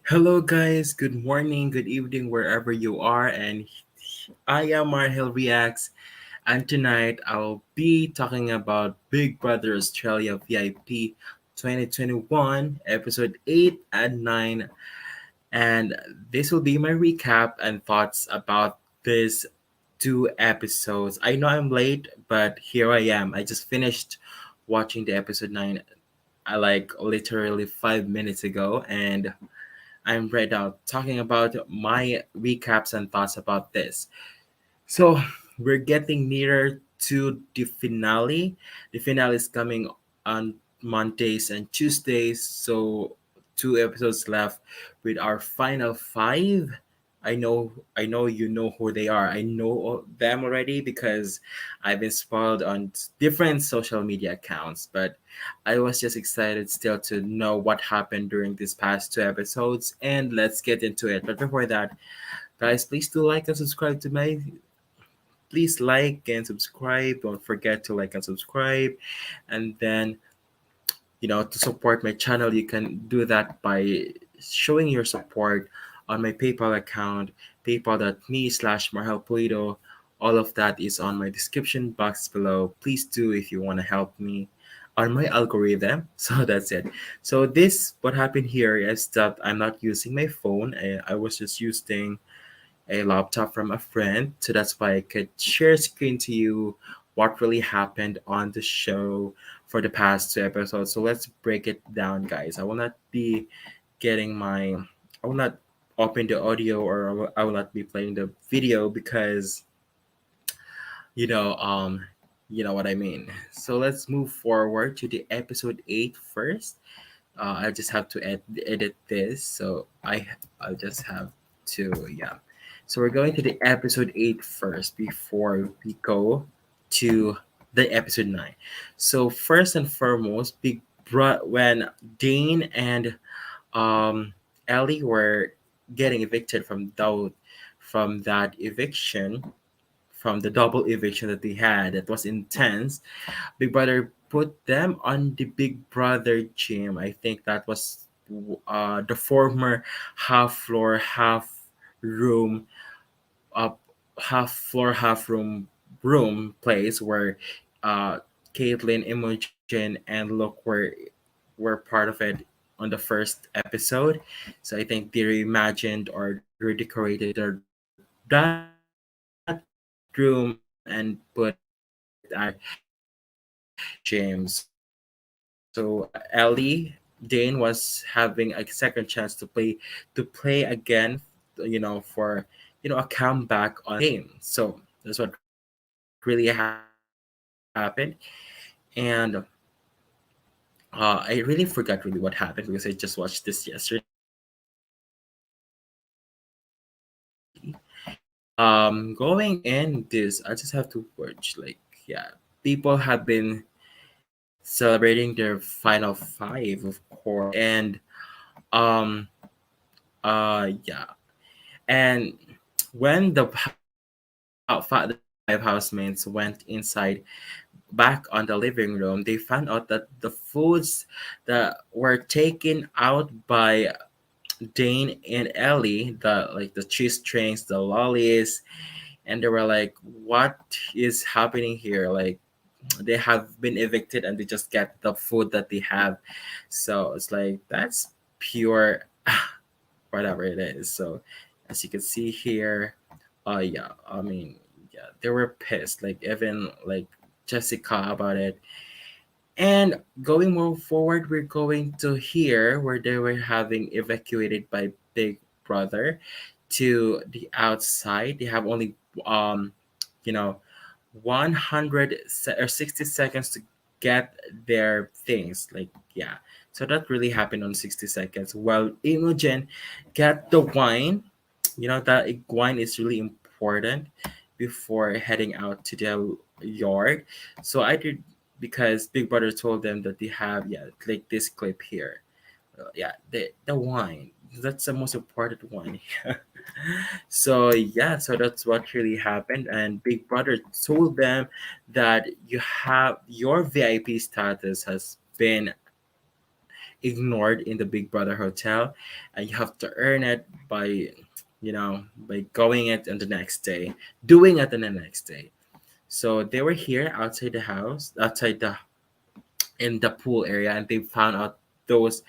Hello, guys. Good morning, good evening, wherever you are. And I am Marhil Reacts. And tonight I'll be talking about Big Brother Australia VIP 2021, episode 8 and 9. And this will be my recap and thoughts about these two episodes. I know I'm late, but here I am. I just finished watching the episode 9 like literally 5 minutes ago. And I'm right now talking about my recaps and thoughts about this. So we're getting nearer to the finale. The finale is coming on Mondays and Tuesdays. So two episodes left with our final five. I know you know who they are. I know them already because I've been spoiled on different social media accounts, but I was just excited still to know what happened during these past two episodes, and let's get into it. But before that, guys, please do like and subscribe to my please like and subscribe. Don't forget to like and subscribe. And then, to support my channel, you can do that by showing your support on my PayPal account, paypal.me/marhelpolito. All of that is on my description box below. Please do if you want to help me on my algorithm. So that's it. So this, what happened here is that I'm not using my phone. I was just using a laptop from a friend. So that's why I could share screen to you what really happened on the show for the past two episodes. So let's break it down, guys. I will not be getting my, I will not open the audio or I will not be playing the video because, you know, um, you know what I mean. So let's move forward to the episode 8 first. I just have to edit this, so I'll just have to yeah. So we're going to the episode 8 first before we go to the episode 9. So first and foremost, when Dane and um Ellie were getting evicted from that eviction, from the double eviction that they had that was intense. Big Brother put them on the Big Brother gym. I think that was the former half floor, room, up half room place where uh, Caitlyn, Imogen, and Look were part of it on the first episode. So I think they reimagined or redecorated that room and put it as their gym. So Ellie, Dane was having a second chance to play again, for a comeback on the game. So that's what really happened. And I really forgot really what happened because I just watched this yesterday. Going in this, I just have to watch, like, yeah, people have been celebrating their final five, of course, and um, yeah, and when the five housemates went inside back on the living room, they found out that the foods that were taken out by Dane and Ellie, the cheese strings, the lollies, and they were like, "What is happening here?" Like they have been evicted and they just get the food that they have. So it's like that's pure whatever it is. So as you can see here, yeah, I mean, yeah, they were pissed. Like even like Jessica about it. And going more forward, we're going to here where they were having evacuated by Big Brother to the outside. They have only um, you know, 60 seconds to get their things. Like yeah, so that really happened on 60 seconds. While Imogen got the wine, that wine is really important before heading out to the yard. So I did because Big Brother told them that they have, yeah, like this clip here. Yeah, the wine. That's the most important one. So yeah, so that's what really happened, and Big Brother told them that your VIP status has been ignored in the Big Brother hotel, and you have to earn it by, by going it on the next day, doing it on the next day. So they were here outside the house, outside the in the pool area, and they found out those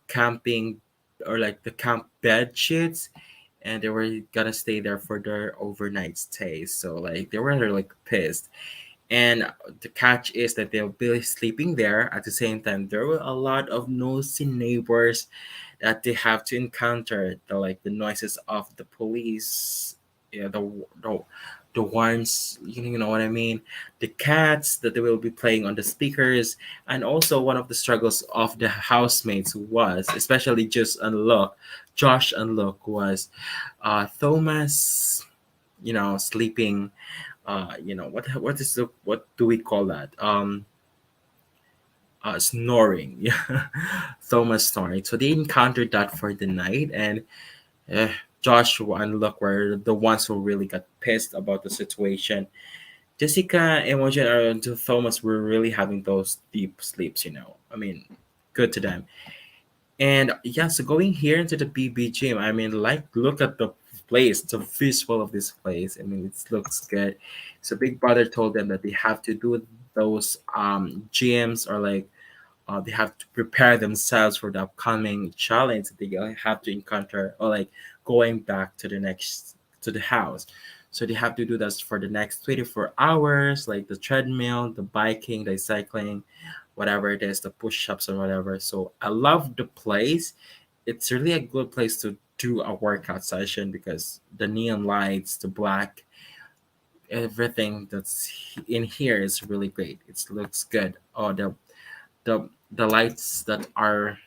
camping, or like the camp bed sheets, and they were gonna stay there for their overnight stay. So like they were like pissed. And the catch is that they'll be sleeping there. At the same time, there were a lot of nosy neighbors that they have to encounter. The noises of the police, yeah, the the ones, you know what I mean, the cats that they will be playing on the speakers. And also one of the struggles of the housemates was, especially just and Look, Josh and Look, was Thomas, sleeping, what do we call that, snoring. Yeah, Thomas snoring. So they encountered that for the night, and eh, Joshua and Luke were the ones who really got pissed about the situation. Jessica, Imogen, and Thomas were really having those deep sleeps. I mean, good to them. And yeah, so going here into the BB gym, I mean, like, look at the place, the visual of this place. I mean, it looks good. So Big Brother told them that they have to do those gyms, or like, they have to prepare themselves for the upcoming challenge that they have to encounter, or like going back to the house. So they have to do this for the next 24 hours, like the treadmill, the biking, the cycling, whatever it is, the push-ups and whatever. So I love the place. It's really a good place to do a workout session, because the neon lights, the black, everything that's in here is really great. It looks good. Oh, the the lights that are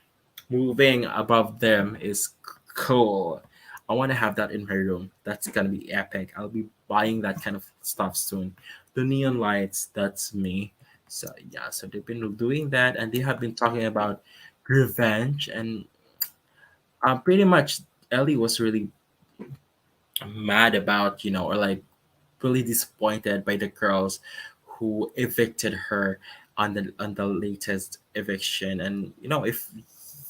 moving above them is cool. I want to have that in my room. That's gonna be epic. I'll be buying that kind of stuff soon. The neon lights, that's me. So yeah, so they've been doing that, and they have been talking about revenge, and pretty much Ellie was really mad about, or like really disappointed by the girls who evicted her on the latest eviction. And if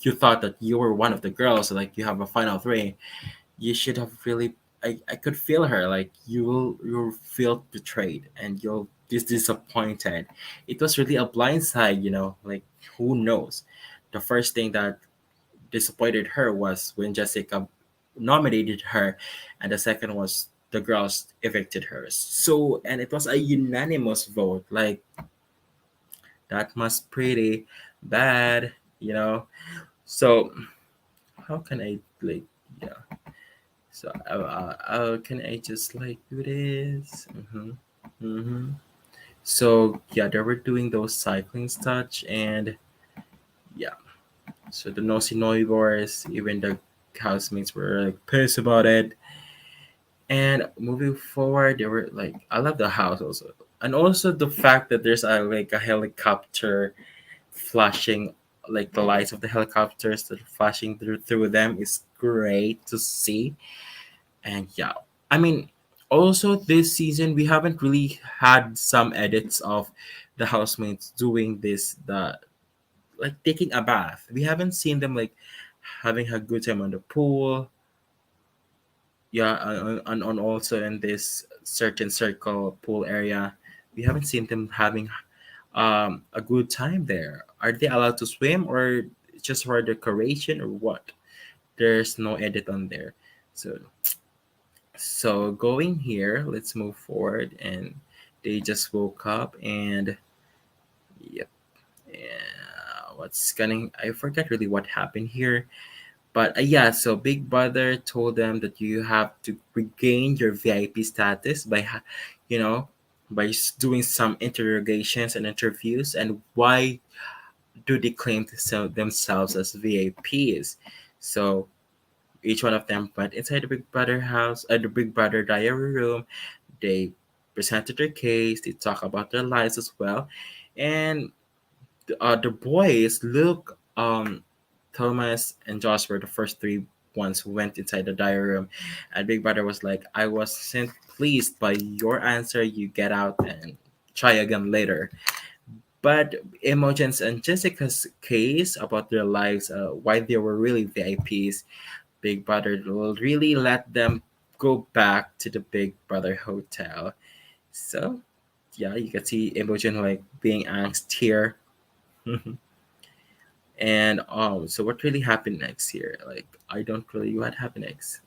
you thought that you were one of the girls, like you have a final three, you should have really, I could feel her, like you'll feel betrayed, and you'll be disappointed. It was really a blindside, like, who knows. The first thing that disappointed her was when Jessica nominated her, and the second was the girls evicted her. So, and it was a unanimous vote. Like, that must pretty bad, you know. So how can I, like, yeah? So can I just like do this? So yeah, they were doing those cycling stuff, and yeah. So the nosy neighbors, even the housemates were like pissed about it. And moving forward, they were like, I love the house also, and also the fact that there's a helicopter flashing, like the lights of the helicopters that are flashing through them is great to see. And yeah, I mean, also this season we haven't really had some edits of the housemates doing this, the like taking a bath. We haven't seen them like having a good time on the pool. Yeah, and also in this certain circle pool area, we haven't seen them having a good time there. Are they allowed to swim, or just for decoration, or what? There's no edit on there. So going here, let's move forward. And they just woke up, and yep. Yeah, what's gonna, I forget really what happened here. But yeah, so Big Brother told them that you have to regain your VIP status by, you know, by doing some interrogations and interviews. And why do they claim to sell themselves as VIPs? So each one of them went inside the Big Brother house, the Big Brother diary room. They presented their case. They talk about their lives as well, and the boys, Luke, Thomas, and Josh were the first three ones who went inside the diary room. And Big Brother was like, I wasn't pleased by your answer. You get out and try again later. But Imogen's and Jessica's case about their lives, why they were really VIPs, Big Brother will really let them go back to the Big Brother hotel. So yeah, you can see Imogen like being angst here. And so what really happened next here? Like I don't really what happened next.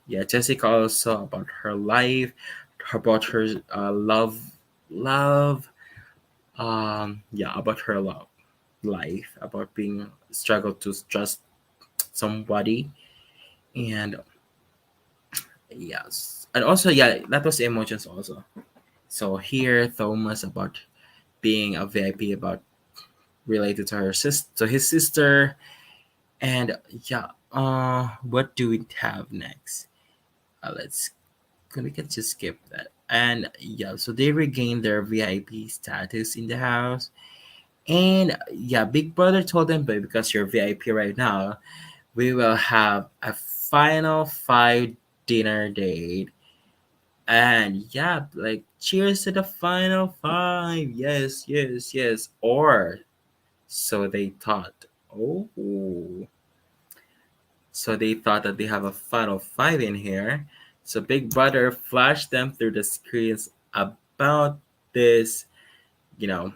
Yeah, Jessica also about her life, about her love, yeah, about her love life, about being struggle to trust somebody, and yes, and also yeah, that was emotions also. So here Thomas about being a VIP about related to her to his sister, and yeah, what do we have next? Let's we can just skip that. And yeah, so they regained their VIP status in the house. And yeah, Big Brother told them, but because you're VIP right now, we will have a final five dinner date. And yeah, like cheers to the final five. Yes, yes, yes. Or so they thought. Oh, so they thought that they have a final five in here. So Big Brother flashed them through the screens about this, you know,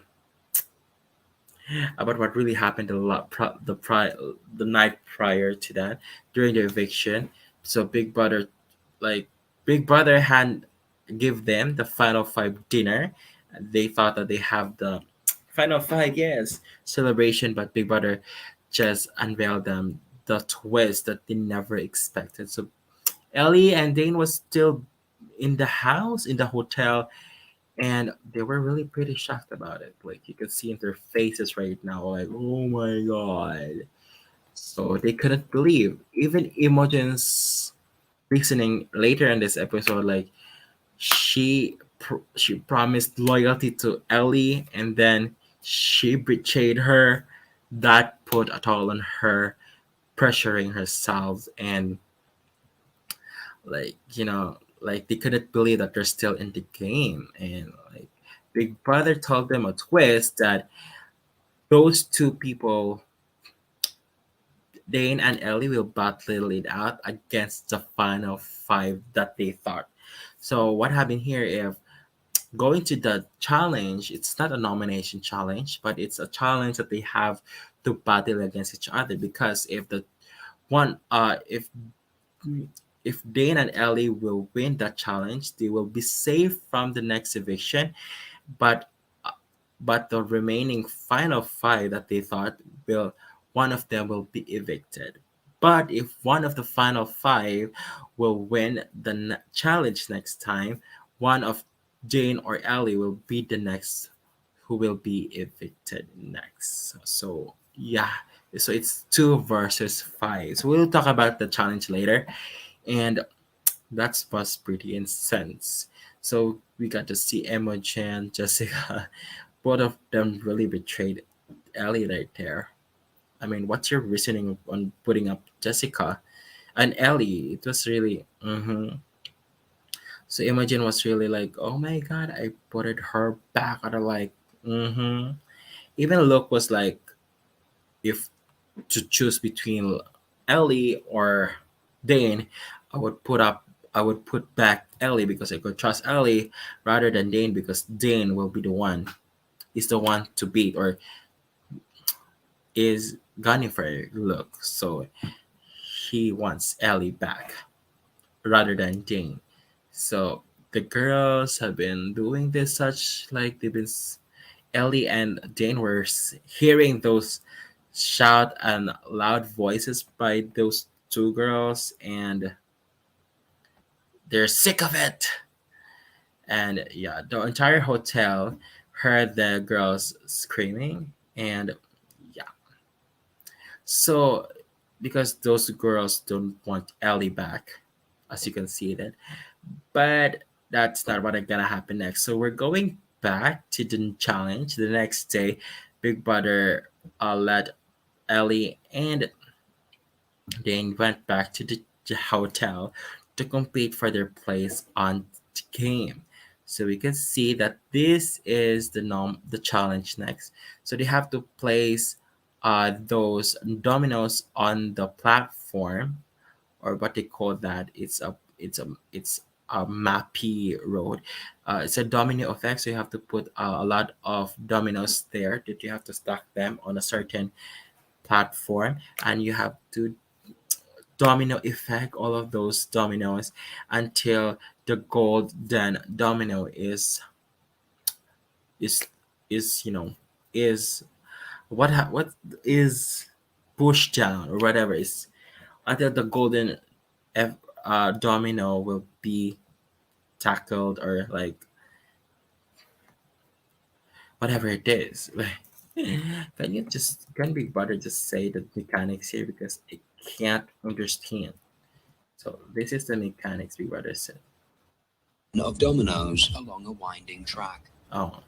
about what really happened the night prior to that during the eviction. So like Big Brother had give them the final five dinner. They thought that they have the final five, yes, celebration, but Big Brother just unveiled them the twist that they never expected. So Ellie and Dane was still in the house in the hotel, and they were really pretty shocked about it. Like you could see in their faces right now, like, oh my god. So they couldn't believe. Even Imogen's reasoning later in this episode, like she promised loyalty to Ellie, and then she betrayed her. That put a toll on her, pressuring herself, and like like they couldn't believe that they're still in the game, and like Big Brother told them a twist that those two people, Dane and Ellie, will battle it out against the final five that they thought. So what happened here, if going to the challenge, it's not a nomination challenge, but it's a challenge that they have to battle against each other, because one if Dane and Ellie will win that challenge, they will be safe from the next eviction. But but the remaining final five that they thought will one of them will be evicted. But if one of the final five will win the challenge next time, one of Jane or Ellie will be the next who will be evicted next. So yeah, so it's two versus five. So we'll talk about the challenge later, and that was pretty intense. So we got to see Emma, Jan, Jessica. Both of them really betrayed Ellie right there. I mean, what's your reasoning on putting up Jessica and Ellie? It was really. So Imogen was really like, oh my god, I put her back. Or like, even Luke was like, if to choose between Ellie or Dane, I would put up I would put back Ellie because I could trust Ellie rather than Dane, because Dane will be the one is the one to beat, or is gunning for Luke. So he wants Ellie back rather than Dane. So the girls have been doing this such like Ellie and Dane were hearing those shout and loud voices by those two girls, and they're sick of it. And yeah, the entire hotel heard the girls screaming, and yeah, so because those girls don't want Ellie back, as you can see that, but that's not what gonna happen next. So we're going back to the challenge the next day. Big Brother let Ellie and Dane went back to the hotel to compete for their place on the game. So we can see that this is the challenge next. So they have to place those dominoes on the platform, or what they call that. It's a mappy road. It's a domino effect, so you have to put a lot of dominoes there that you have to stack them on a certain platform, and you have to domino effect all of those dominoes until the golden domino is is you know is what is pushed down, or whatever is, until the golden F, domino will be tackled, or like whatever it is. Can Big Brother just say the mechanics here, because I can't understand. So this is the mechanics Big Brother said. Of dominoes along a winding track. Oh,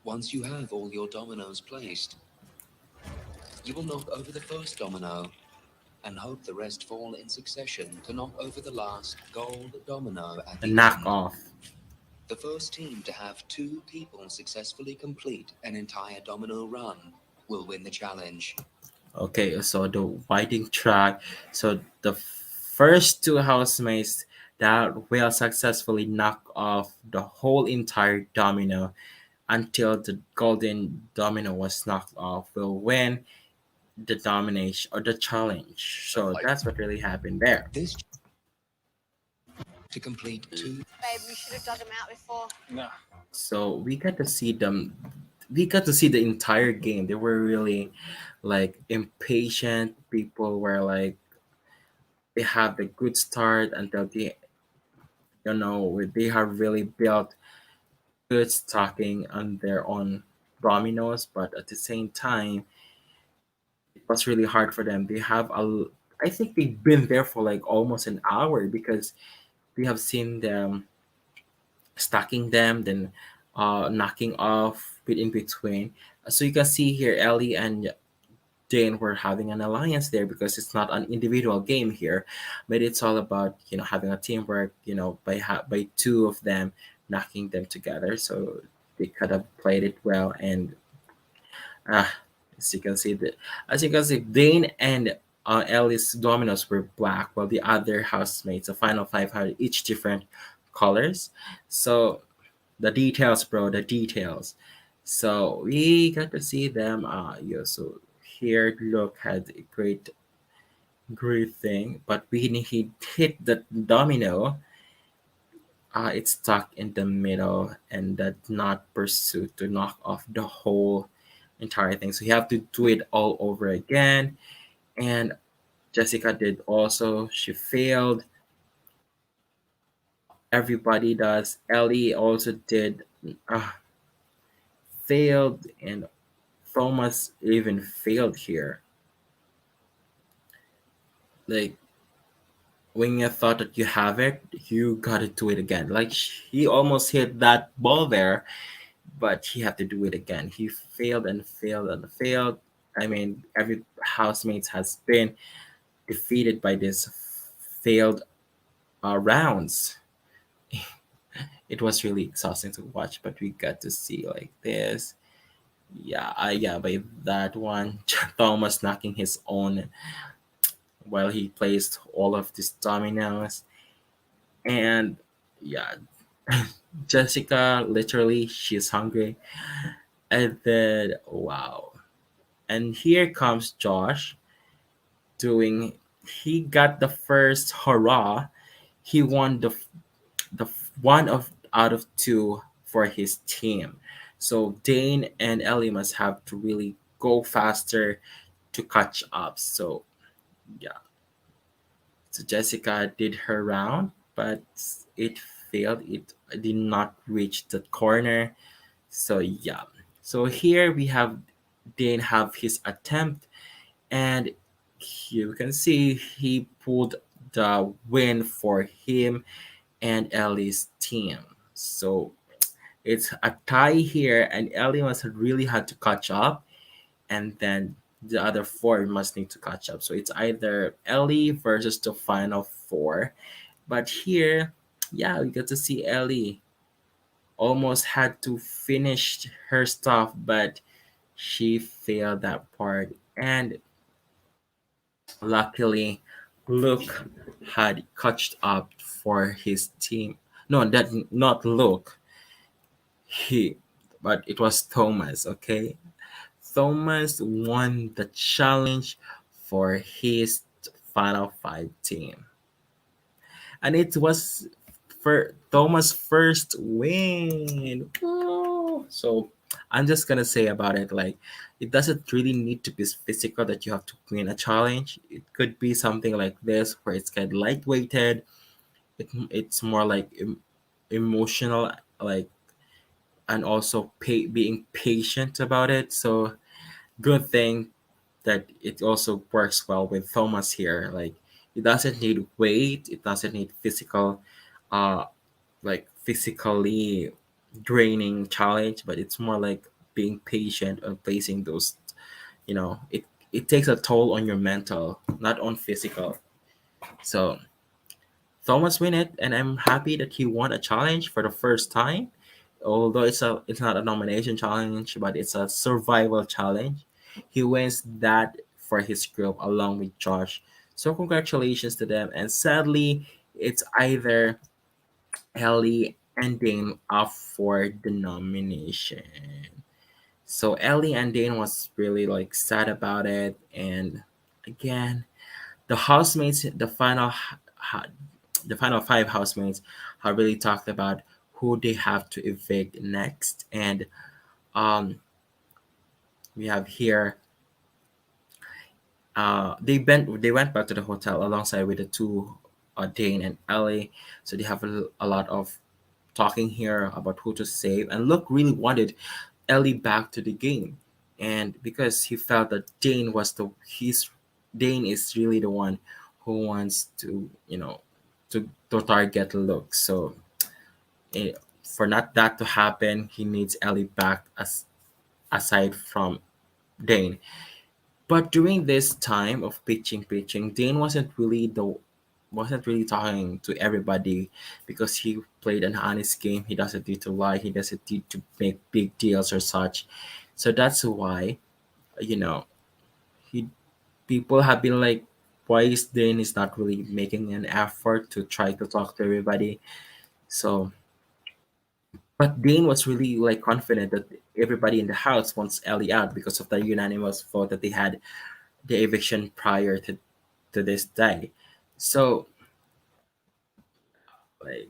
Once you have all your dominoes placed, you will knock over the first domino and hope the rest fall in succession to knock over the last gold domino at a the end. knockoff. The first team to have two people successfully complete an entire domino run will win the challenge. Okay, so the winding track. So the first two housemates that will successfully knock off the whole entire domino until the golden domino was knocked off will win the domination or the challenge. So that's what really happened there. This to complete two. Babe, we should have dug him out before. So we got to see them. We got to see the entire game. They were really like impatient. People were like they have a good start until they have really built good stocking on their own dominoes, but at the same time it was really hard for them. I think they've been there for like almost an hour, because we have seen them stacking them, then knocking off in between. So you can see here, Ellie and Jane were having an alliance there, because it's not an individual game here, but it's all about having a teamwork. By two of them knocking them together, so they could have played it well. And uh, as you can see, Dane and Ellie's dominoes were black, while the other housemates, the final five, had each different colors. So the details, bro, the details. So we got to see them. So here, look, had a great thing, but when he hit the domino, it stuck in the middle and did not pursue to knock off the whole entire thing. So you have to do it all over again. And Jessica did also. She failed. Everybody does. Ellie also did. Uh, Failed, and Thomas even failed here. Like, when you thought that you have it, you gotta do it again. Like, he almost hit that ball there, but he had to do it again. He failed and failed and failed. I mean, every housemate has been defeated by this failed rounds. It was really exhausting to watch, but we got to see like this. Yeah, by that one, Thomas knocking his own while he placed all of these dominoes. And yeah, Jessica, literally, she's hungry. And then, wow. And here comes Josh doing, he got the first hurrah. He won the one of out of two for his team. So Dane and Ellie must have to really go faster to catch up. So yeah, so Jessica did her round, but it failed. It did not reach the corner. So yeah. So here we have Dane have his attempt, and here we can see he pulled the win for him and Ellie's team. So it's a tie here, and Ellie must have really had to catch up, and then the other four must need to catch up. So it's either Ellie versus the final four. But here, yeah, we get to see Ellie. almost had to finish her stuff, but she failed that part. And luckily, Luke had caught up for his team. No, that not Luke. He, but it was Thomas. Okay, Thomas won the challenge for his Final Five team, and it was for Thomas' first win. Woo! So I'm just gonna say about it, like it doesn't really need to be physical that you have to win a challenge. It could be something like this where it's kind of lightweighted. It's more like emotional, like, and also being patient about it. So good thing that it also works well with Thomas here. Like it doesn't need weight, it doesn't need physical, uh, like physically draining challenge, but it's more like being patient and facing those. It takes a toll on your mental, not on physical. So Thomas win it, and I'm happy that he won a challenge for the first time. Although it's not a nomination challenge, but it's a survival challenge. He wins that for his group along with Josh. So congratulations to them. And sadly, it's either Ellie and Dane up for the nomination. So Ellie and Dane was really like sad about it, and again, the housemates, the final five housemates, have really talked about who they have to evict next, and um, we have here. They went back to the hotel alongside with the two, Dane and Ellie. So they have a lot of talking here about who to save. And Luke really wanted Ellie back to the game, and because he felt that Dane is really the one who wants to to target Luke. So for not that to happen, he needs Ellie back aside from Dane. But during this time of pitching, Dane wasn't really talking to everybody because he played an honest game. He doesn't need to lie. He doesn't need to make big deals or such. So that's why, you know, he people have been like, why is Dane is not really making an effort to try to talk to everybody? So, but Dane was really like confident that everybody in the house wants Ellie out because of the unanimous vote that they had the eviction prior to this day. So, like,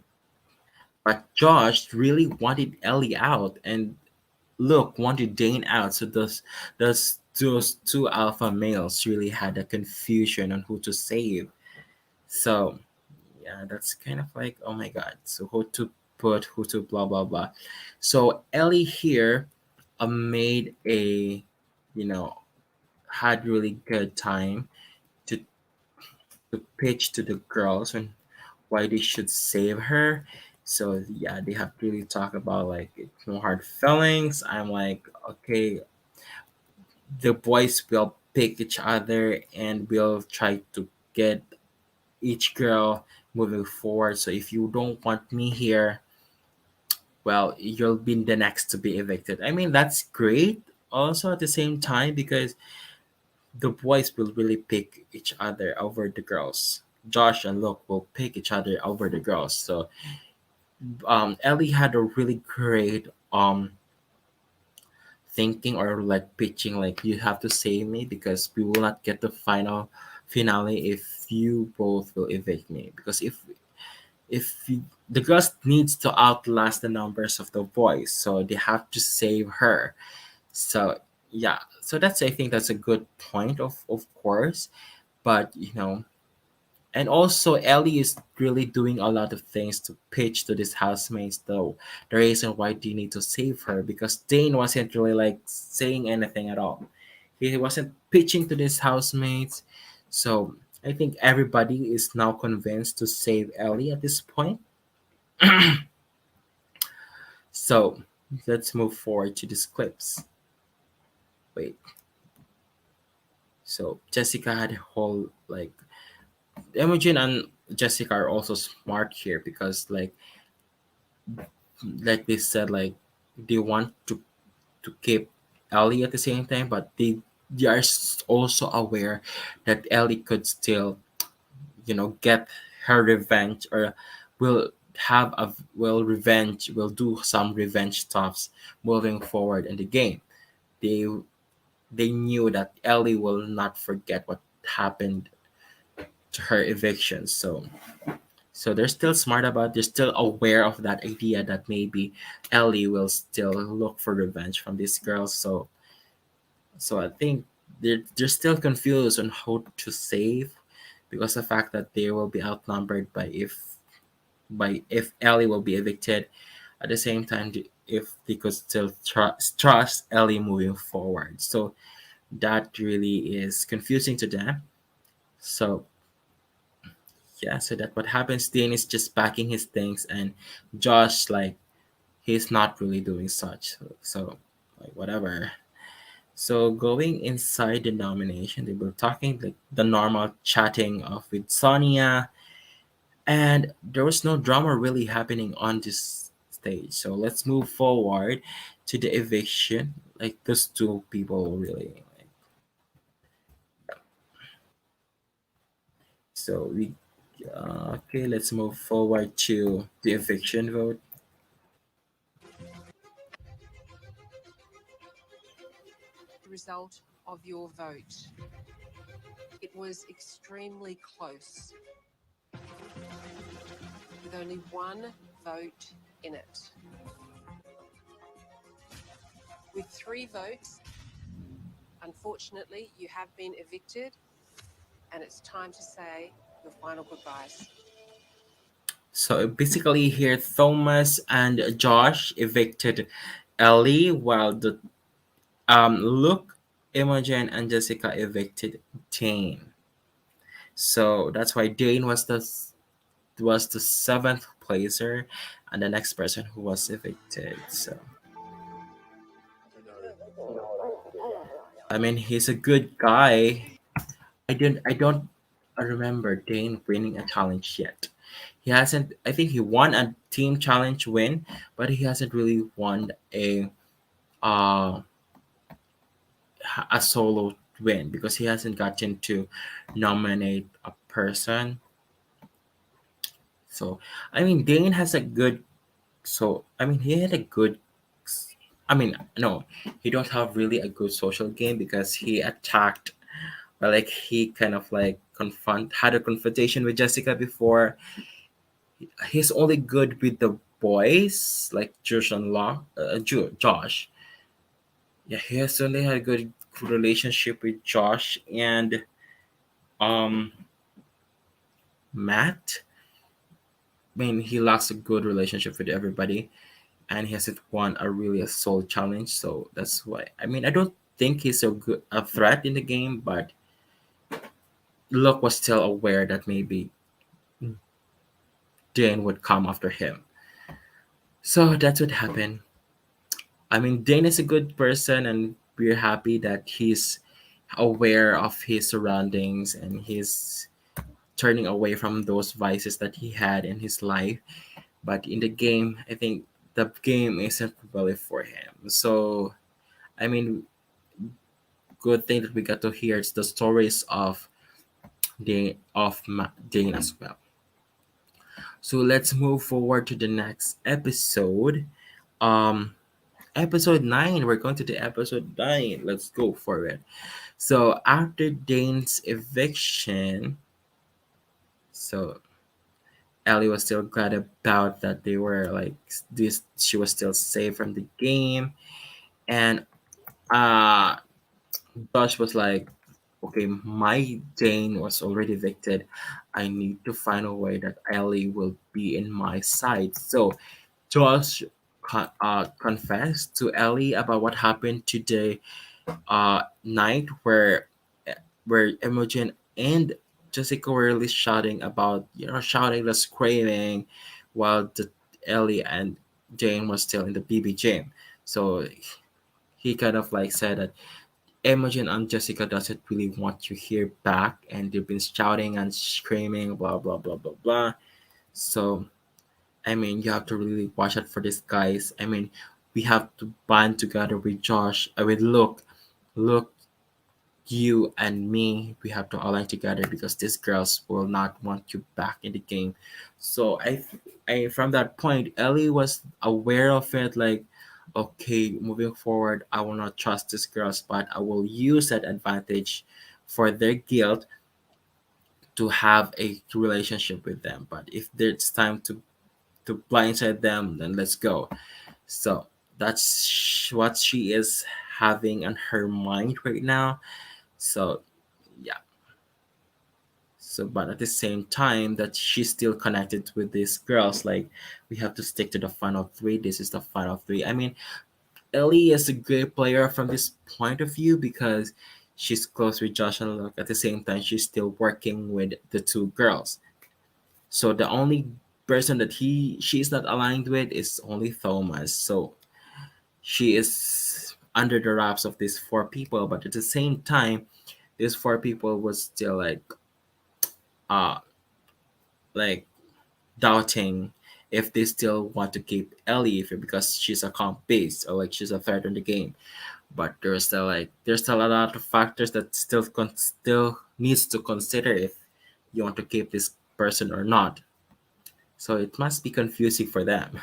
but Josh really wanted Ellie out, and Luke wanted Dane out. So those two alpha males really had a confusion on who to save. So yeah, that's kind of like, oh my god. So who to put, who to blah blah blah. So Ellie here, made a, you know, had really good time to pitch to the girls and why they should save her. So yeah, they have to really talk about like no hard feelings. I'm like, okay, the boys will pick each other and will try to get each girl moving forward. So if you don't want me here, well, you'll be the next to be evicted. I mean, that's great also at the same time because the boys will really pick each other over the girls. Josh and Luke will pick each other over the girls. So Ellie had a really great thinking or like pitching, like you have to save me because we will not get the final finale if you both will evict me, because the girls needs to outlast the numbers of the boys, so they have to save her. So yeah, so that's, I think that's a good point, of course. But and also Ellie is really doing a lot of things to pitch to these housemates, though the reason why they need to save her, because Dane wasn't really like saying anything at all. He wasn't pitching to these housemates. So I think everybody is now convinced to save Ellie at this point. So let's move forward to these clips. Wait. So Jessica had a whole like, Imogen and Jessica are also smart here because like like they said, like they want to keep Ellie at the same time, but they are also aware that Ellie could still, get her revenge, or will have a will do some revenge stuffs moving forward in the game. They they knew that Ellie will not forget what happened to her eviction. So they're still smart about. They're still aware of that idea that maybe Ellie will still look for revenge from these girls. So I think they're still confused on how to save, because the fact that they will be outnumbered by if Ellie will be evicted. At the same time, if they could still trust Ellie moving forward. So that really is confusing to them. So yeah, so that what happens. Dean is just packing his things, and Josh, like, he's not really doing such. So like whatever. So going inside the nomination, they were talking like the normal chatting of with Sonia, and there was no drama really happening on this stage. So let's move forward to the eviction. Like those two people really. So we okay. Let's move forward to the eviction vote. Result of your vote. It was extremely close, with only one vote in it. With 3 votes, unfortunately, you have been evicted, and it's time to say your final goodbyes. So basically, here Thomas and Josh evicted Ellie, while the Luke, Imogen, and Jessica evicted Dane. So that's why Dane was the seventh placer, and the next person who was evicted. So I mean, he's a good guy. I don't remember Dane winning a challenge yet. He hasn't. I think he won a team challenge win, but he hasn't really won uh a solo win, because he hasn't gotten to nominate a person. So I mean, Dane has a good. So I mean, he had a good. I mean, no, he don't have really a good social game, because he attacked, or like he kind of like confront had a confrontation with Jessica before. He's only good with the boys like Josh and Josh. Yeah, he has only had a good relationship with Josh and um Matt. I mean, he lacks a good relationship with everybody, and he hasn't won a soul challenge. So that's why. I mean, I don't think he's a threat in the game, but Luke was still aware that maybe Dane would come after him. So that's what happened. I mean, Dane is a good person, and we're happy that he's aware of his surroundings, and he's turning away from those vices that he had in his life. But in the game, I think the game isn't really for him. So, I mean, good thing that we got to hear the stories of Dane as well. So let's move forward to the next episode. Um, episode 9. We're going to the episode 9. Let's go for it. So after Dane's eviction, so Ellie was still glad about that they were like this. She was still safe from the game, and uh, Josh was like, "Okay, my Dane was already evicted. I need to find a way that Ellie will be in my side." So Josh confessed to Ellie about what happened today night, where Imogen and Jessica were really shouting about, shouting the screaming, while the Ellie and Jane was still in the BB gym. So he kind of like said that Imogen and Jessica doesn't really want you here back, and they've been shouting and screaming, blah blah blah blah blah. So I mean, you have to really watch out for these guys. I mean, we have to band together with Josh, with Look, you and me, we have to align together because these girls will not want you back in the game. So from that point, Ellie was aware of it. Like, okay, moving forward, I will not trust these girls, but I will use that advantage for their guilt to have a relationship with them. But if it's time to blindside them, then let's go. So that's what she is having on her mind right now. So yeah. So, but at the same time, that she's still connected with these girls. Like, we have to stick to the final three. This is the final three. I mean, Ellie is a great player from this point of view because she's close with Josh and Luke. At the same time, she's still working with the two girls. So the only person that she's not aligned with is only Thomas. So she is under the wraps of these four people, but at the same time, these four people was still uh like doubting if they still want to keep Ellie because she's a comp base or like she's a threat in the game. But there's still a lot of factors that still needs to consider if you want to keep this person or not. So it must be confusing for them.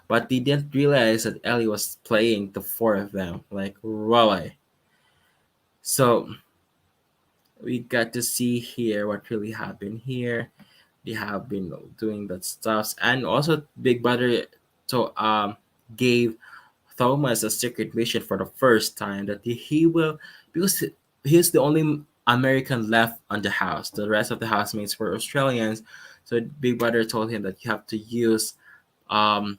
But they didn't realize that Ellie was playing the four of them. Like really. So we got to see here what really happened here. They have been doing that stuff, and also Big Brother to gave Thomas a secret mission for the first time that he will, because he's the only American left on the house. The rest of the housemates were Australians, so Big Brother told him that you have to use um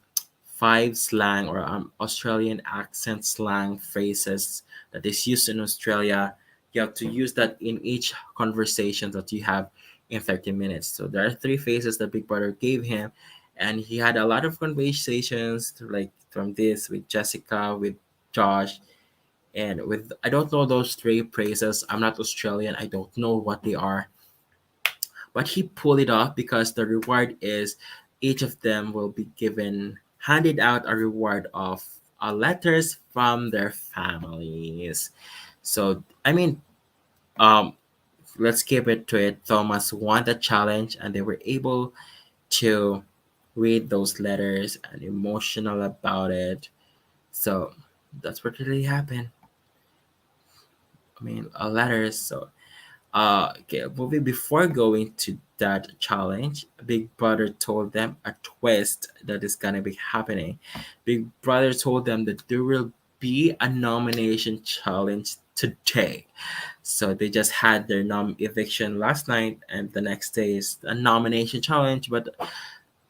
five slang or Australian accent slang phrases that is used in Australia. You have to use that in each conversation that you have in 30 minutes. So there are three phases that Big Brother gave him, and he had a lot of conversations like from this with Jessica, with Josh, and with I don't know those three phrases. I'm not Australian. I don't know what they are, but he pulled it off because the reward is each of them will be given handed out a reward of letters from their families. So I mean, um, let's keep it to it. Thomas won the challenge, and they were able to read those letters and emotional about it. So that's what really happened. I mean, letters. So okay, moving before going to that challenge, Big Brother told them a twist that is gonna be happening. Big Brother told them that there will be a nomination challenge today. So they just had their eviction last night, and the next day is a nomination challenge. But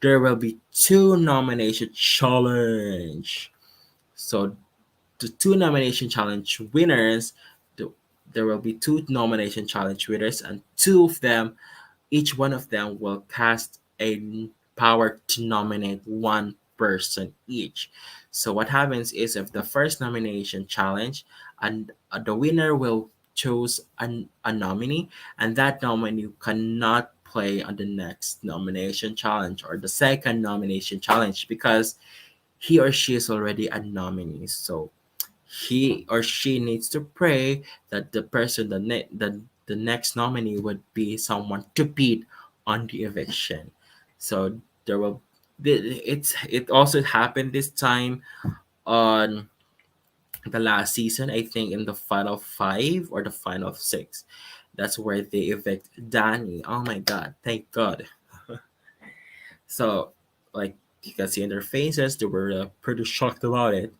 there will be two nomination challenge. So the two nomination challenge winners, the, there will be two nomination challenge winners, and two of them, each one of them will cast a power to nominate one person each. So what happens is if the first nomination challenge and the winner will choose a nominee, and that nominee cannot play on the next nomination challenge or the second nomination challenge because he or she is already a nominee. So he or she needs to pray that the person the next nominee would be someone to beat on the eviction. So there will it also happened this time on the last season, I think in the final five or the final six. That's where they evict Danny. Oh my god, thank god. So like you can see in their faces they were pretty shocked about it.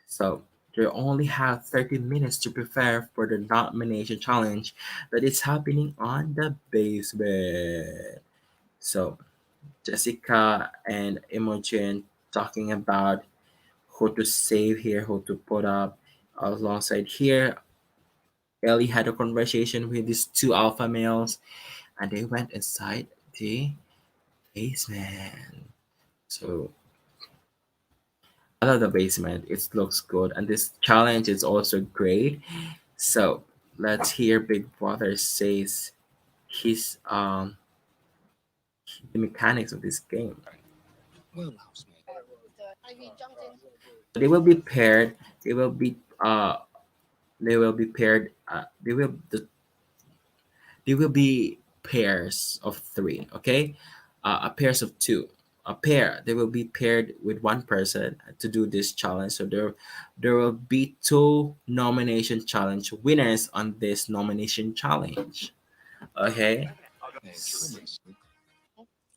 So they only have 30 minutes to prepare for the nomination challenge that is happening on the basement. So Jessica and Imogen talking about who to save here, who to put up alongside here. Ellie had a conversation with these two alpha males and they went inside the basement. So I love the basement. It looks good and this challenge is also great. So let's hear Big Brother says his the mechanics of this game. Well, housemate, Have you jumped in? So they will be paired. They will be uh they will be paired. They will be pairs of three. Okay, a pairs of two. A pair. They will be paired with one person to do this challenge. So there will be two nomination challenge winners on this nomination challenge. Okay. okay, Thomas,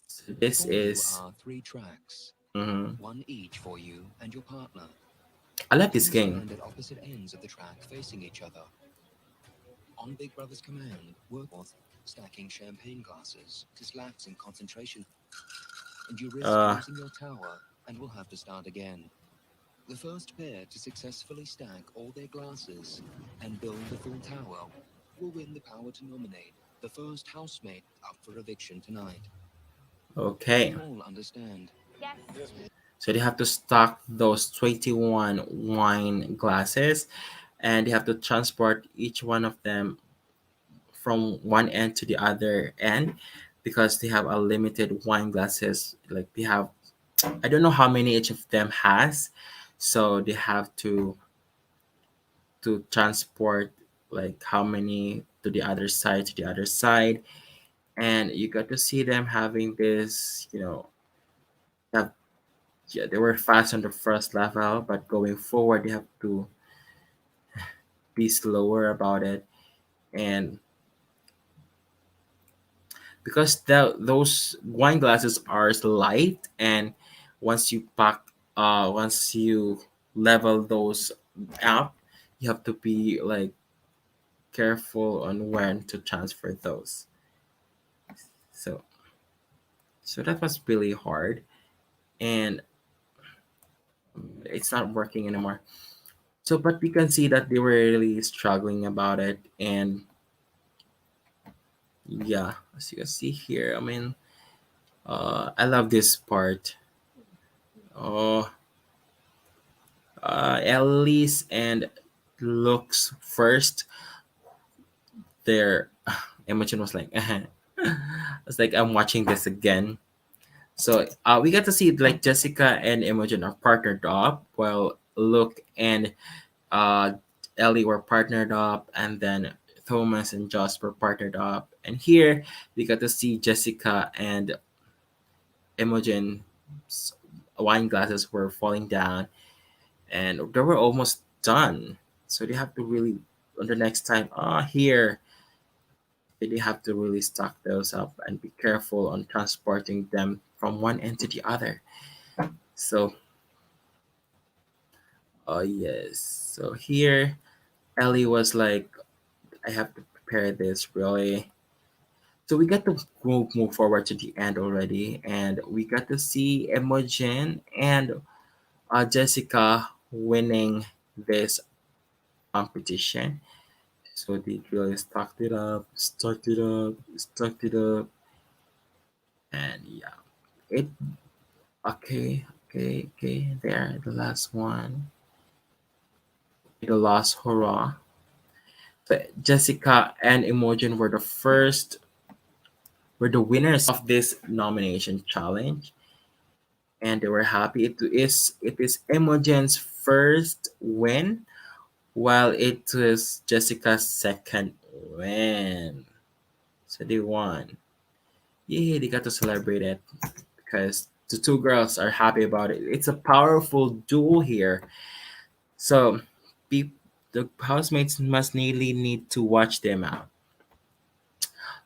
So this before you is. are three tracks, Mhm. one each for you and your partner. I love this You game. stand at opposite ends of the track facing each other. On Big Brother's command, work with stacking champagne glasses to lapse in concentration, and you risk Uh, losing your tower and will have to start again. The first pair to successfully stack all their glasses and build a full tower will win the power to nominate the first housemate up for eviction tonight. Do okay. you all understand? Yes. So they have to stock those 21 wine glasses, and they have to transport each one of them from one end to the other end because they have a limited wine glasses. Like they have, I don't know how many each of them has, so they have to transport like how many to the other side, and you got to see them having this, have, yeah, they were fast on the first level, but going forward they have to be slower about it. And because those wine glasses are light, and once you pack once you level those up, you have to be like careful on when to transfer those. So so that was really hard, and it's not working anymore. So but we can see that they were really struggling about it. And yeah, as you can see here, I mean, I love this part. Oh, Ellie's and looks first. Their emotion was like, it's like I'm watching this again. So we got to see like Jessica and Imogen are partnered up, while Luke and uh, Ellie were partnered up, and then Thomas and Joss were partnered up. And here we got to see Jessica and Imogen's wine glasses were falling down, and they were almost done. So they have to really, on the next time, here, they have to really stock those up and be careful on transporting them from one end to the other. So, yes. So here, Ellie was like, I have to prepare this really. So we got to move forward to the end already, and we got to see Imogen and Jessica winning this competition. So they really stuck it up, and yeah, it okay. There, the last one, the last hurrah. So Jessica and Imogen were the winners of this nomination challenge, and they were happy. It is Imogen's first win, while it was Jessica's second win. So they won. Yeah, they got to celebrate it because the two girls are happy about it. It's a powerful duel here. So pe- the housemates must really need to watch them out.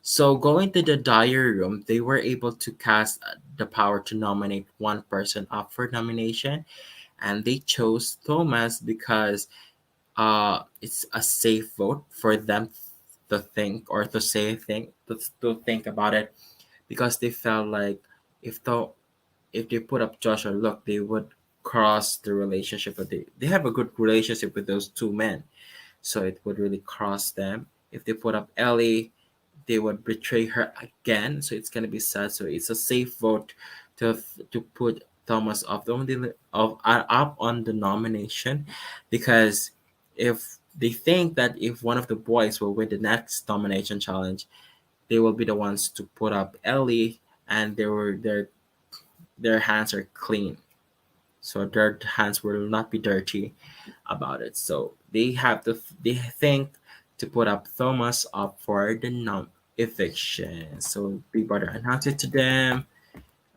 So going to the diary room, they were able to cast the power to nominate one person up for nomination, and they chose Thomas because it's a safe vote for them to think or to say to think about it, because they felt like if the if they put up Josh or Luke, they would cross the relationship. But they have a good relationship with those two men, so it would really cross them. If they put up Ellie, they would betray her again, so it's gonna be sad. So it's a safe vote to put Thomas up on the nomination, because if they think that if one of the boys will win the next nomination challenge, they will be the ones to put up Ellie, and their hands are clean, so their hands will not be dirty about it. So they think to put up Thomas up for the eviction. So Big Brother announced it to them,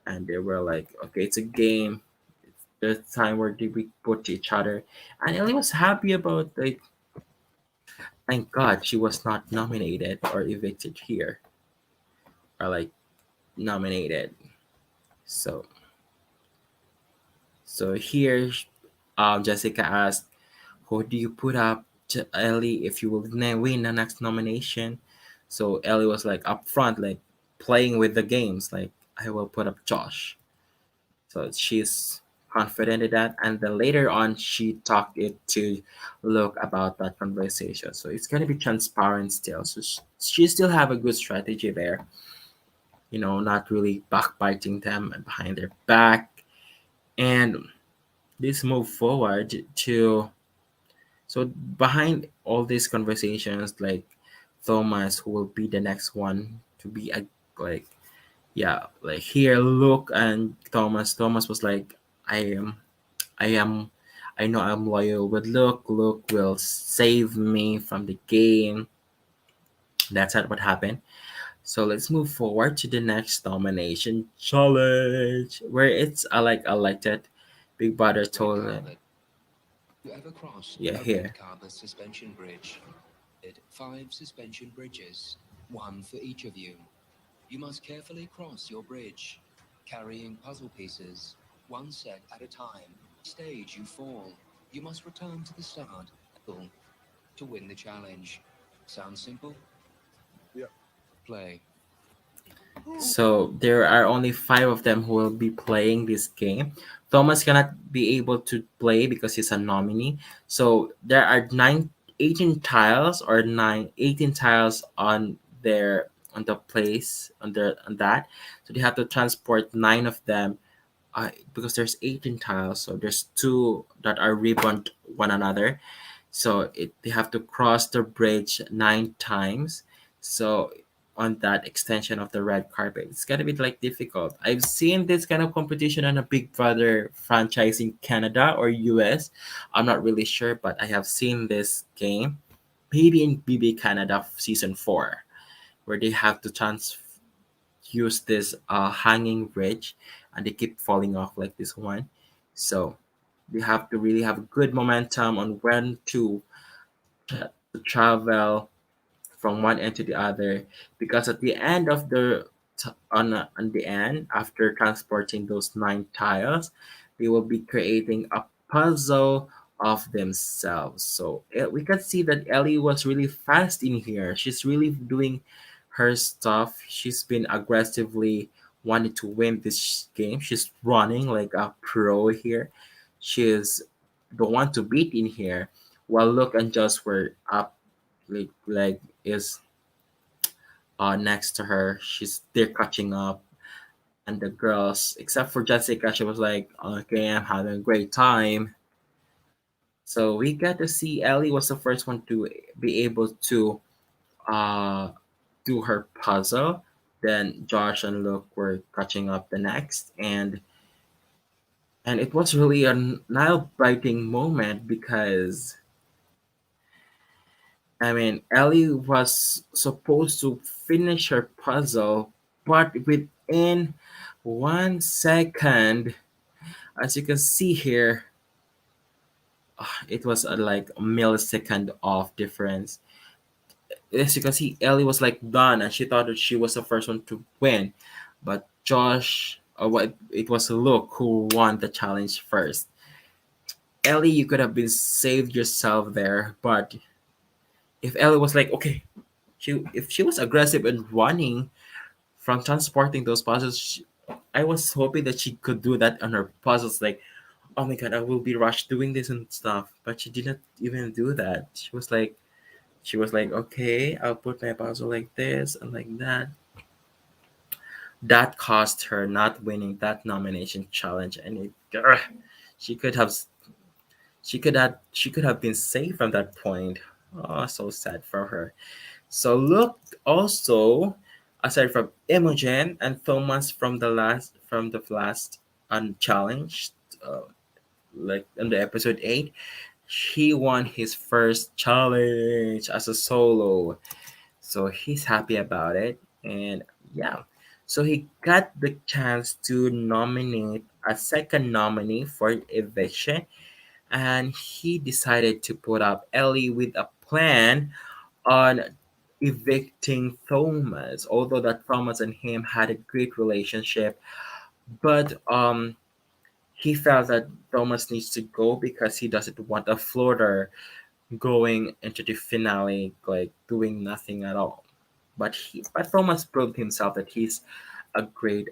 and they were like, "Okay, it's a game. It's the time where we put each other." And Ellie was happy about, like, thank God she was not nominated or evicted here, or like nominated. So here, Jessica asked, "Who do you put up to Ellie if you will win the next nomination?" So Ellie was like up front, like playing with the games, like, "I will put up Josh." So she's confident in that, and then later on she talked it to Luke about that conversation. So it's gonna be transparent still. So she still have a good strategy there. Not really backbiting them behind their back. And this move forward to, so behind all these conversations, like Thomas, who will be the next one to be a, like, yeah, like here, Luke and Thomas was like, I am, I am, I know I'm loyal with Luke. Luke will save me from the game. That's not what happened. So let's move forward to the next nomination challenge, where it's like elected. Big Brother Red told it, carpet. You ever crossed yeah, a red here. carpet suspension bridge? It 5 suspension bridges, one for each of you. You must carefully cross your bridge, carrying puzzle pieces, one set at a time. Stage you fall. You must return to the start to win the challenge. Sounds simple? Yeah. Play. So there are only five of them who will be playing this game. Thomas cannot be able to play because he's a nominee. So there are 18 tiles, or 18 tiles on their, on the place on that. So they have to transport nine of them. Because there's 18 tiles, so there's two that are ribboned one another. So they have to cross the bridge 9 times. So on that extension of the red carpet, it's gonna be like difficult. I've seen this kind of competition on a Big Brother franchise in Canada or US. I'm not really sure, but I have seen this game maybe in BB Canada season 4, where they have to use this hanging bridge, and they keep falling off like this one. So they have to really have good momentum on when to travel from one end to the other, because at the end of on the end, after transporting those 9 tiles, they will be creating a puzzle of themselves. So we can see that Ellie was really fast in here. She's really doing her stuff. She's been aggressively wanting to win this game. She's running like a pro here. She's the one to beat in here, while Luke and Joss were up, like is next to her. They're catching up, and the girls, except for Jessica, she was like, "Okay, I'm having a great time." So we got to see Ellie was the first one to be able to uh do her puzzle. Then Josh and Luke were catching up the next, and it was really a nail biting moment, because I mean, Ellie was supposed to finish her puzzle, but within 1 second, as you can see here, it was like a millisecond of difference. As you can see, Ellie was like done, and she thought that she was the first one to win, but Josh, what it was Luke who won the challenge first. Ellie, you could have been saved yourself there, but if Ellie was like, okay, if she was aggressive and running from transporting those puzzles, I was hoping that she could do that on her puzzles. Like, oh my god, I will be rushed doing this and stuff. But she didn't even do that. She was like, okay, I'll put my puzzle like this and like that. That cost her not winning that nomination challenge, and she could have, she could have been saved from that point. Oh, so sad for her. So look, also, aside from Imogen and Thomas from the last, unchallenged, uh, like in the episode 8. He won his first challenge as a solo, so he's happy about it. And yeah, so he got the chance to nominate a second nominee for eviction, and he decided to put up Ellie with a plan on evicting Thomas. Although that Thomas and him had a great relationship, but he felt that Thomas needs to go because he doesn't want a floater going into the finale like doing nothing at all. But Thomas proved himself that he's a great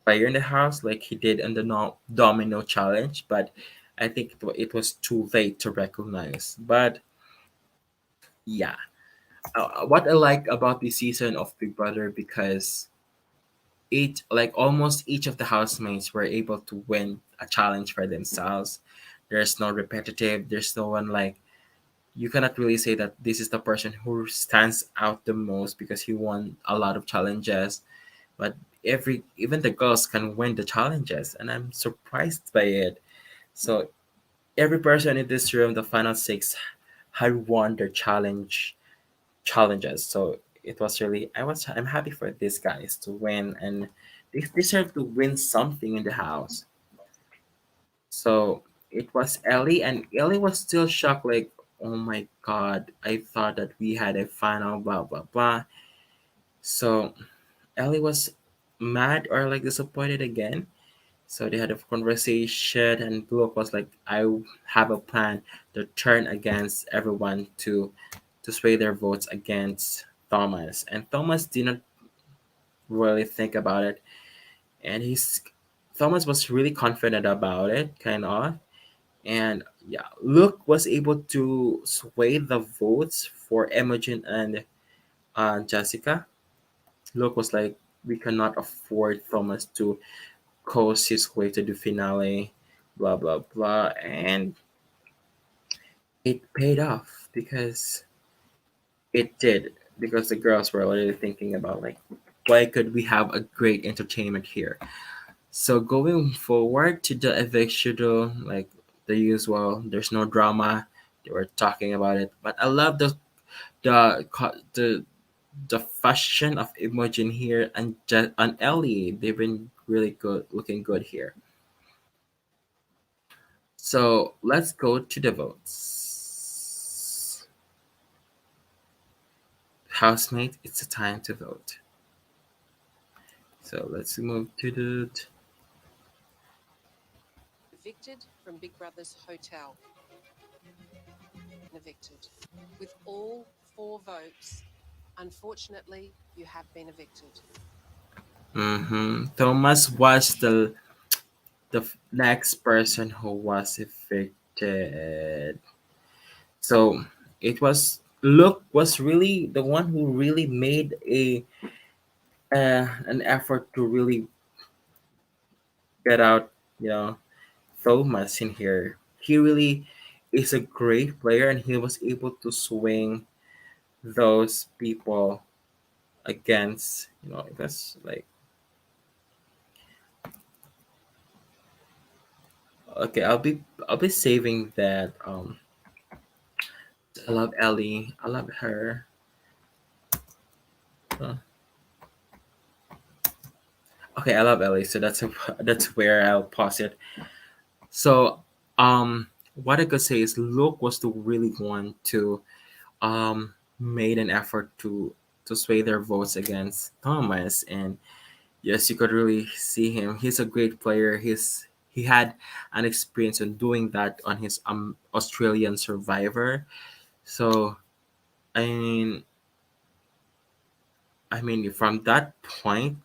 player in the house, like he did in the Domino challenge. But I think it was too late to recognize. But yeah, what I like about this season of Big Brother, because almost each of the housemates were able to win a challenge for themselves. There's no repetitive. There's no one like, you cannot really say that this is the person who stands out the most because he won a lot of challenges. But even the girls can win the challenges, and I'm surprised by it. So every person in this room, the final six, had won their challenges. So it was really, I'm happy for these guys to win, and they deserve to win something in the house. So it was Ellie, and Ellie was still shocked, like, oh my god, I thought that we had a final, blah blah blah. So Ellie was mad or like disappointed again. So they had a conversation, and Brooke was like, I have a plan to turn against everyone to sway their votes against Thomas. And Thomas didn't really think about it. And Thomas was really confident about it, kind of. And yeah, Luke was able to sway the votes for Imogen and Jessica. Luke was like, we cannot afford Thomas to coast his way to the finale, blah blah blah, and it paid off because it did. Because the girls were already thinking about like, why could we have a great entertainment here? So going forward to the eviction, like the usual, there's no drama. They were talking about it, but I love the the fashion of Imogen here, and Ellie. They've been really good, looking good here. So let's go to the votes. Housemate, it's a time to vote. So let's move to the. Evicted from Big Brother's hotel. Evicted. With all 4 votes, unfortunately, you have been evicted. Thomas was the next person who was evicted. So it was Luke was really the one who really made a an effort to really get out, you know, Thomas in here. He really is a great player, and he was able to swing those people against, it was like, okay, I'll be saving that. I love Ellie. I love her. Uh, okay, I love Ellie, so that's where I'll pause it. So, um, what I could say is Luke was the really one to made an effort to sway their votes against Thomas, and yes, you could really see him. He's a great player. He had an experience in doing that on his Australian Survivor. So I mean, from that point,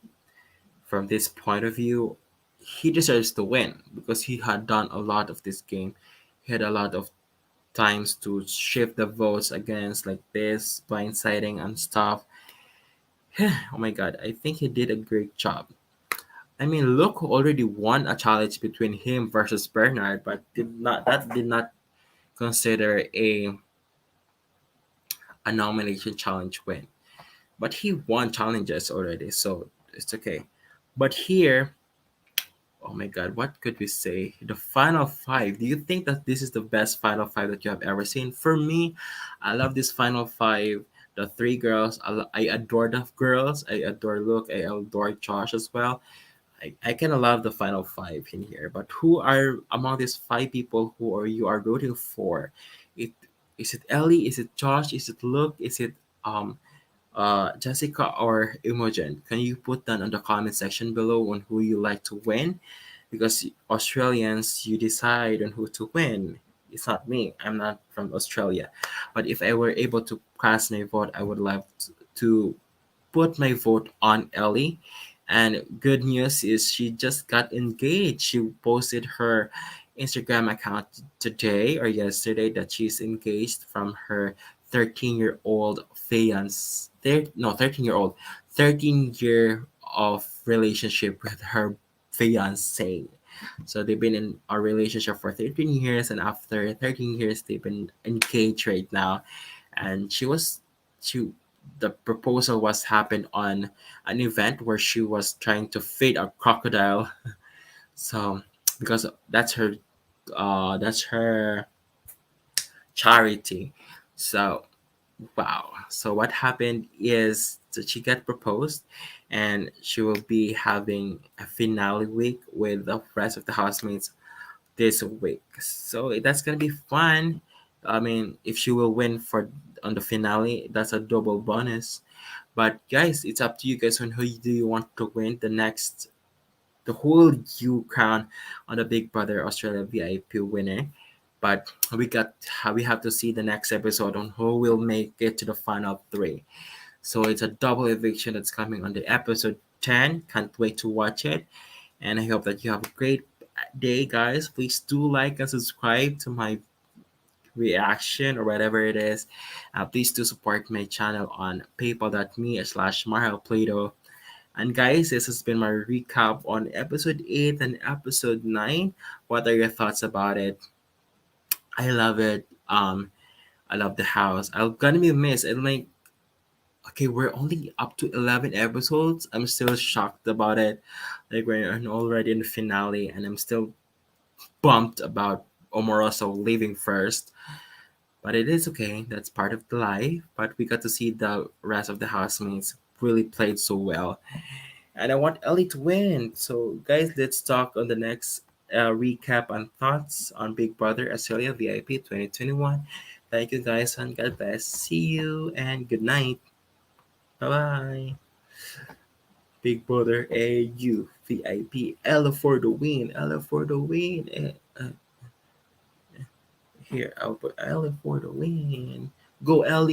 from this point of view, he deserves to win because he had done a lot of this game. He had a lot of times to shift the votes against like this, blindsiding and stuff. Oh my god, I think he did a great job. I mean, Luke already won a challenge between him versus Bernard, but did not consider a nomination challenge win. But he won challenges already, so it's okay. But here, Oh my God, what could we say? The final five. Do you think that this is the best final five that you have ever seen? For me, I love this final five. The three girls. I adore the girls. I adore Luke. I adore Josh as well. I kind of love the final five in here. But who are among these five people who are you are rooting for? It is it Ellie? Is it Josh? Is it Luke? Is it um Jessica or Imogen? Can you put that on the comment section below on who you like to win? Because Australians, you decide on who to win. It's not me. I'm not from Australia. But if I were able to cast my vote, I would love to put my vote on Ellie. And good news is she just got engaged. She posted her Instagram account today or yesterday that she's engaged from her 13-year-old fiance. No, 13-year-old, 13-year of relationship with her fiance. So they've been in a relationship for 13 years, and after 13 years, they've been engaged right now. And she the proposal was happened on an event where she was trying to feed a crocodile. So because that's her charity. So wow. So what happened is that she got proposed, and she will be having a finale week with the rest of the housemates this week. So that's gonna be fun. I mean, if she will win for on the finale, that's a double bonus. But guys, it's up to you guys on who do you want to win the whole you crown on the Big Brother Australia VIP winner. But we have to see the next episode on who will make it to the final three. So it's a double eviction that's coming on the episode 10. Can't wait to watch it. And I hope that you have a great day, guys. Please do like and subscribe to my reaction or whatever it is. Please do support my channel on paypal.me/marhelplato. And guys, this has been my recap on episode 8 and episode 9. What are your thoughts about it? I love it. I love the house. I'm gonna be missed. And like, okay, we're only up to 11 episodes. I'm still shocked about it. Like, we're already in the finale, and I'm still bumped about Omarosa leaving first. But it is okay. That's part of the life. But we got to see the rest of the housemates really played so well. And I want Ellie to win. So, guys, let's talk on the next recap and thoughts on Big Brother Australia VIP 2021. Thank you, guys, and God bless. See you and good night. Bye bye. Big Brother AU VIP. Ella for the win. Ella for the win. Here, I'll put Ellie for the win. Go, Ellie.